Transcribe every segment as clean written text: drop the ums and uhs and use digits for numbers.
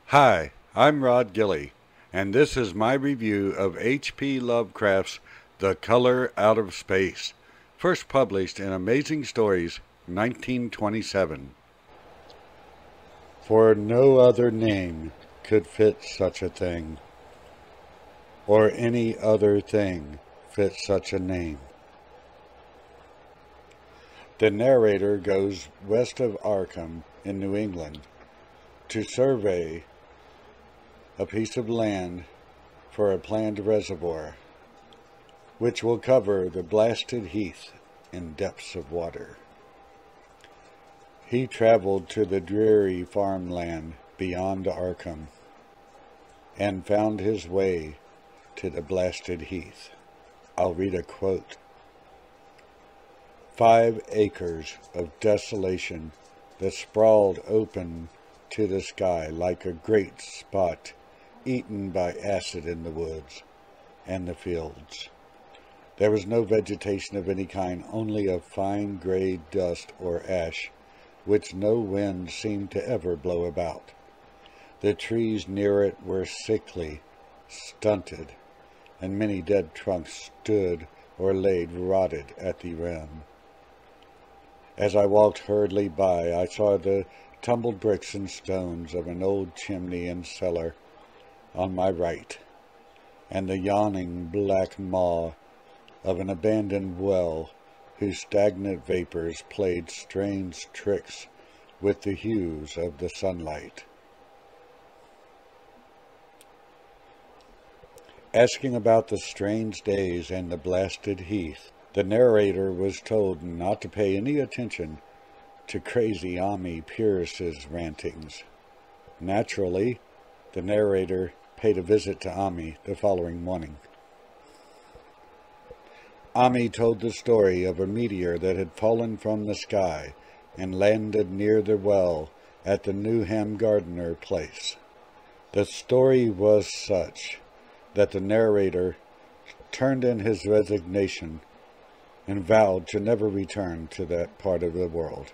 Hi, I'm Rod Gilley, and this is my review of H.P. Lovecraft's The Color Out of Space, first published in Amazing Stories, 1927. For no other name could fit such a thing, or any other thing fit such a name. The narrator goes west of Arkham in New England to survey a piece of land for a planned reservoir, which will cover the blasted heath in depths of water. He traveled to the dreary farmland beyond Arkham and found his way to the blasted heath. I'll read a quote. 5 acres of desolation that sprawled open to the sky like a great spot eaten by acid in the woods and the fields. There was no vegetation of any kind, only a fine gray dust or ash, which no wind seemed to ever blow about. The trees near it were sickly, stunted, and many dead trunks stood or laid rotted at the rim. As I walked hurriedly by, I saw the tumbled bricks and stones of an old chimney and cellar on my right, and the yawning black maw of an abandoned well whose stagnant vapors played strange tricks with the hues of the sunlight. Asking about the strange days and the blasted heath, the narrator was told not to pay any attention to crazy Ami Pierce's rantings. Naturally, the narrator paid a visit to Ami the following morning. Ami told the story of a meteor that had fallen from the sky and landed near the well at the Newham Gardner place. The story was such that the narrator turned in his resignation and vowed to never return to that part of the world.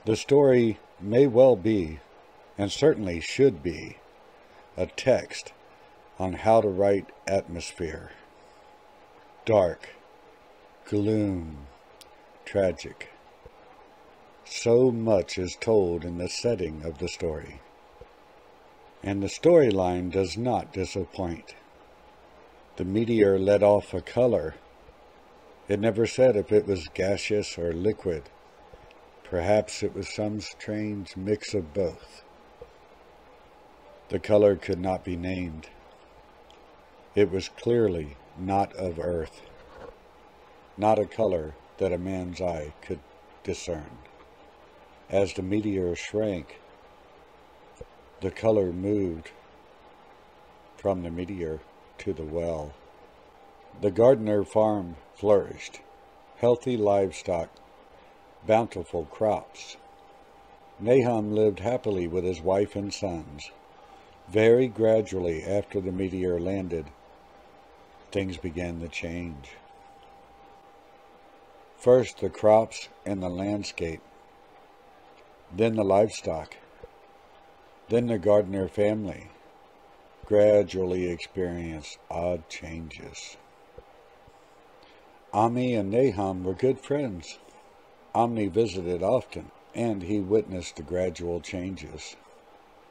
The story may well be, and certainly should be, a text on how to write atmosphere. Dark, gloom, tragic. So much is told in the setting of the story. And the storyline does not disappoint. The meteor let off a color. It never said if it was gaseous or liquid. Perhaps it was some strange mix of both. The color could not be named. It was clearly not of earth, not a color that a man's eye could discern. As the meteor shrank, the color moved from the meteor to the well. The Gardner farm flourished, healthy livestock, bountiful crops. Nahum lived happily with his wife and sons. Very gradually after the meteor landed, things began to change. First the crops and the landscape, then the livestock, then the Gardner family gradually experienced odd changes. Ami and Nahum were good friends. Ami visited often, and he witnessed the gradual changes.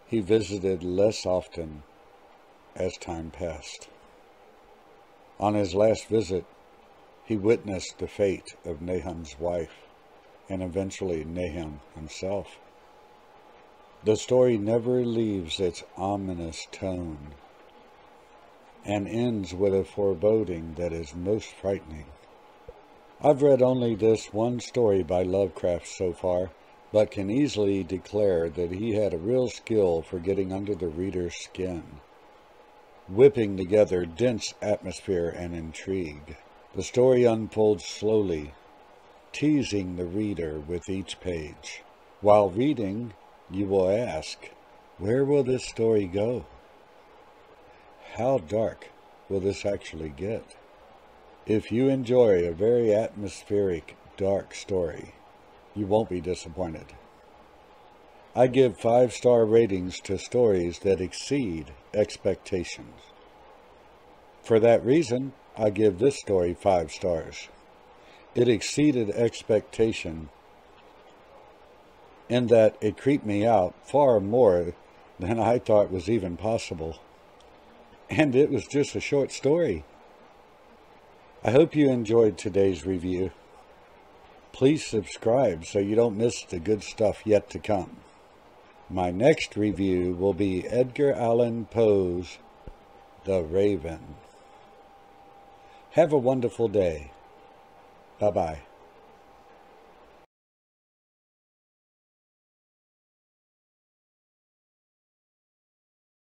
He visited less often as time passed. On his last visit, he witnessed the fate of Nahum's wife, and eventually Nahum himself. The story never leaves its ominous tone, and ends with a foreboding that is most frightening. I've read only this one story by Lovecraft so far, but can easily declare that he had a real skill for getting under the reader's skin, whipping together dense atmosphere and intrigue. The story unfolds slowly, teasing the reader with each page. While reading, you will ask, where will this story go? How dark will this actually get? If you enjoy a very atmospheric, dark story, you won't be disappointed. I give 5-star ratings to stories that exceed expectations. For that reason, I give this story 5 stars. It exceeded expectation in that it creeped me out far more than I thought was even possible. And it was just a short story. I hope you enjoyed today's review. Please subscribe so you don't miss the good stuff yet to come. My next review will be Edgar Allan Poe's The Raven. Have a wonderful day. Bye-bye.